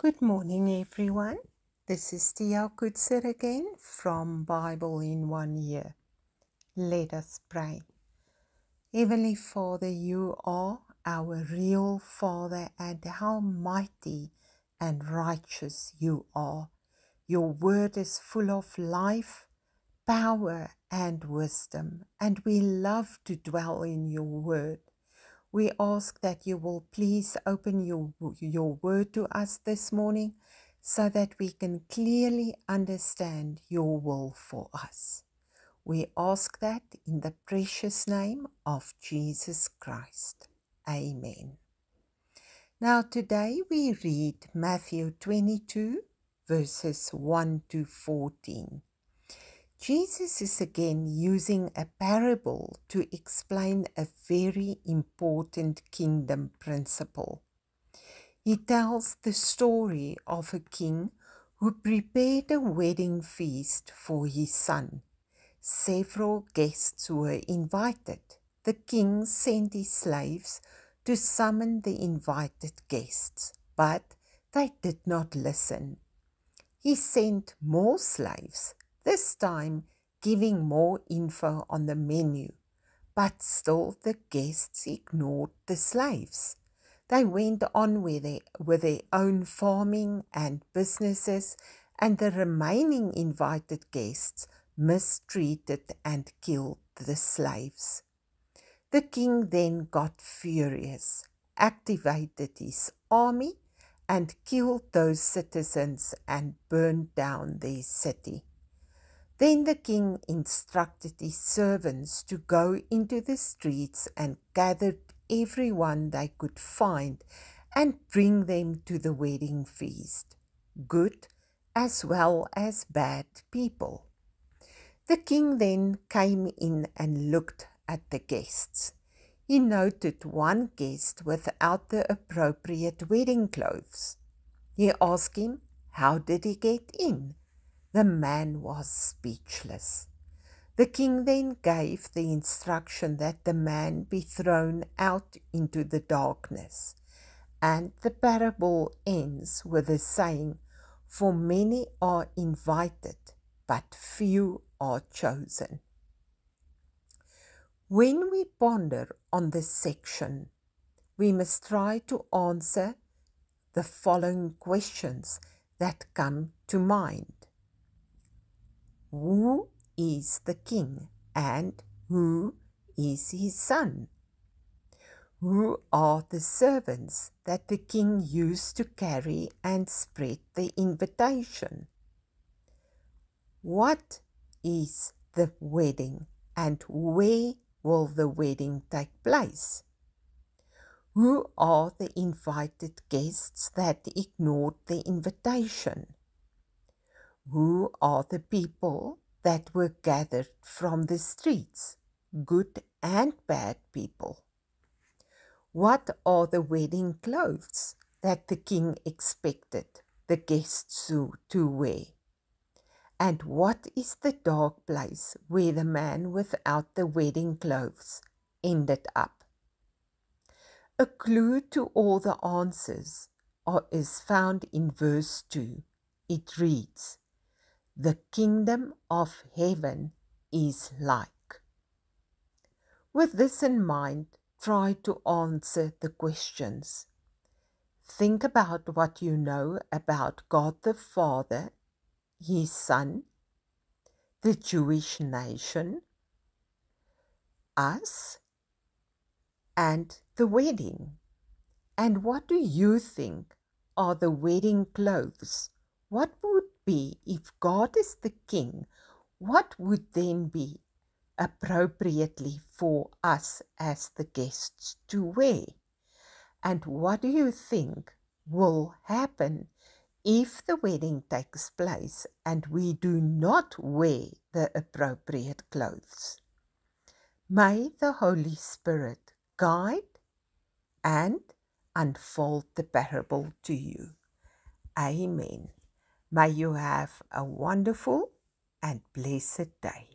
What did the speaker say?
Good morning, everyone. This is Tia Kutzer again from Bible in 1 Year. Let us pray. Heavenly Father, you are our real Father, and how mighty and righteous you are. Your word is full of life, power, and wisdom, and we love to dwell in your word. We ask that you will please open your word to us this morning so that we can clearly understand your will for us. We ask that in the precious name of Jesus Christ. Amen. Now today we read Matthew 22 verses 1 to 14. Jesus is again using a parable to explain a very important kingdom principle. He tells the story of a king who prepared a wedding feast for his son. Several guests were invited. The king sent his slaves to summon the invited guests, but they did not listen. He sent more slaves, this time giving more info on the menu, but still the guests ignored the slaves. They went on with their own farming and businesses, and the remaining invited guests mistreated and killed the slaves. The king then got furious, activated his army, and killed those citizens and burned down their city. Then the king instructed his servants to go into the streets and gathered everyone they could find and bring them to the wedding feast, good as well as bad people. The king then came in and looked at the guests. He noted one guest without the appropriate wedding clothes. He asked him, how did he get in? The man was speechless. The king then gave the instruction that the man be thrown out into the darkness. And the parable ends with the saying, for many are invited, but few are chosen. When we ponder on this section, we must try to answer the following questions that come to mind. Who is the king and who is his son? Who are the servants that the king used to carry and spread the invitation? What is the wedding and where will the wedding take place? Who are the invited guests that ignored the invitation? Who are the people that were gathered from the streets, good and bad people? What are the wedding clothes that the king expected the guests to wear? And what is the dark place where the man without the wedding clothes ended up? A clue to all the answers is found in verse 2. It reads, the kingdom of heaven is like. With this in mind, try to answer the questions. Think about what you know about God the Father, his Son, the Jewish nation, us, and the wedding. And what do you think are the wedding clothes? What would be if God is the king? What would then be appropriately for us as the guests to wear? And what do you think will happen if the wedding takes place and we do not wear the appropriate clothes? May the Holy Spirit guide and unfold the parable to you. Amen. May you have a wonderful and blessed day.